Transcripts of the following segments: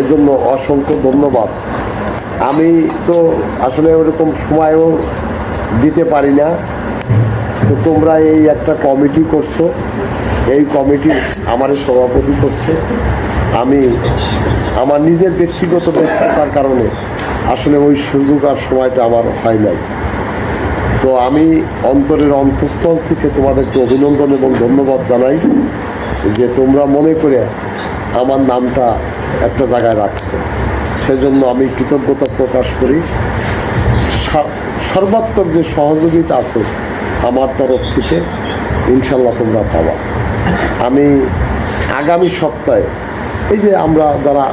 এজন্য অসংখ্য ধন্যবাদ। আমি তো আসলে ওরকম সময়ও দিতে পারি না, তো তোমরা এই একটা কমিটি করছো, এই কমিটি আমার সভাপতি করছে। আমি আমার নিজের ব্যক্তিগত ব্যস্ততার কারণে আসলে ওই সুযোগ আর সময়টা আমার হয় নাই। তো আমি অন্তরের অন্তঃস্থল থেকে তোমাদেরকে অভিনন্দন এবং ধন্যবাদ জানাই যে তোমরা মনে করে আমার নামটা একটা জায়গায় রাখছো, সেজন্য আমি কৃতজ্ঞতা প্রকাশ করি। সর্বাত্মক যে সহযোগিতা আছে আমার তরফ থেকে ইনশাল্লাহ তোমরা পাবা। আমি আগামী সপ্তাহে এই যে আমরা যারা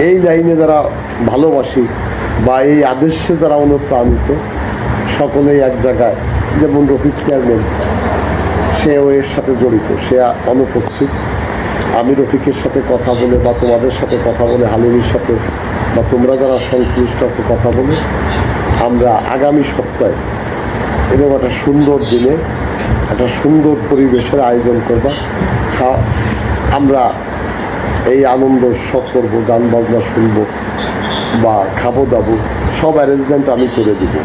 এই লাইনে যারা ভালোবাসি বা এই আদর্শে যারা অনুপ্রাণিত, সকলেই এক জায়গায়, যেমন রফিক চেয়ারম্যান, সেও এর সাথে জড়িত, সে অনুপস্থিত। আমি রফিকের সাথে কথা বলে বা তোমাদের সাথে কথা বলে, হালিমির সাথে বা তোমরা যারা সংশ্লিষ্ট আছে কথা বলে, আমরা আগামী সপ্তাহে এরকম একটা সুন্দর দিনে একটা সুন্দর পরিবেশের আয়োজন করবা। আমরা এই আনন্দ উৎসব করবো, গান বাজনা শুনবো বা খাবো দাবো, সব অ্যারেঞ্জমেন্ট আমি করে দিব।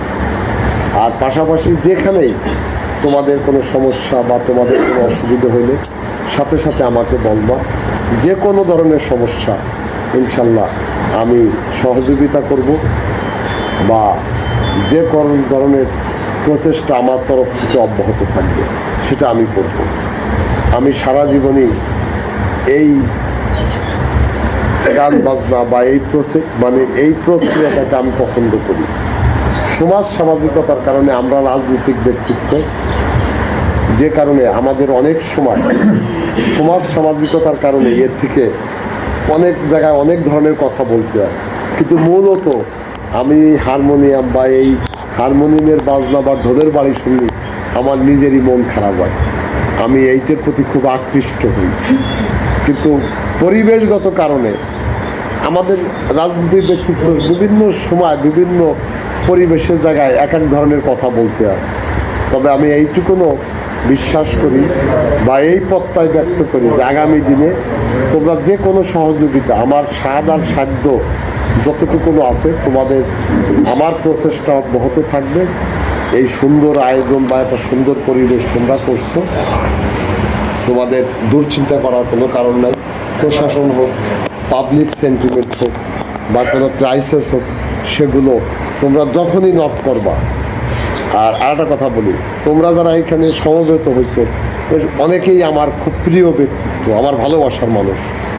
আর পাশাপাশি যেখানেই তোমাদের কোনো সমস্যা বা তোমাদের কোনো অসুবিধা হইলে সাথে সাথে আমাকে বলবা। যে কোনো ধরনের সমস্যা ইনশাল্লাহ আমি সহযোগিতা করব, বা যে কোনো ধরনের প্রচেষ্টা আমার তরফ থেকে অব্যাহত থাকবে সেটা আমি করব। আমি সারা জীবনই এই গান বাজনা বা এই এই প্রক্রিয়াটাকে আমি পছন্দ করি। সমাজ সামাজিকতার কারণে আমরা রাজনৈতিক ব্যক্তিত্ব, যে কারণে আমাদের অনেক সময় সমাজ সামাজিকতার কারণে এর থেকে অনেক জায়গায় অনেক ধরনের কথা বলতে হয়, কিন্তু মূলত আমি হারমোনিয়াম বা এই হারমোনিয়ামের বাজনা বা ঢোলের বাড়ি শুনলে আমার নিজেরই মন খারাপ হয়, আমি এইটার প্রতি খুব আকৃষ্ট হই। কিন্তু পরিবেশগত কারণে আমাদের রাজনৈতিক ব্যক্তিত্ব বিভিন্ন সময় বিভিন্ন পরিবেশের জায়গায় এক এক ধরনের কথা বলতে হয়। তবে আমি এইটুকুনও বিশ্বাস করি বা এই প্রত্যয় ব্যক্ত করি যে আগামী দিনে তোমরা যে কোনো সহযোগিতা, আমার সাহায্য সাধ্য যতটুকুনো আছে, তোমাদের আমার প্রচেষ্টা অব্যাহত থাকবে। এই সুন্দর আয়োজন বা একটা সুন্দর পরিবেশ তোমরা করছো, তোমাদের দুশ্চিন্তা করার কোনো কারণ নাই। প্রশাসন হোক, পাবলিক সেন্টিমেন্ট হোক বা কোনো ক্রাইসিস হোক, সেগুলো তোমরা যখনই নক করবা। আর আরেকটা কথা বলি, তোমরা যারা এখানে সমবেত হয়েছে অনেকেই আমার খুব প্রিয় ব্যক্তিত্ব, আমার ভালোবাসার মানুষ।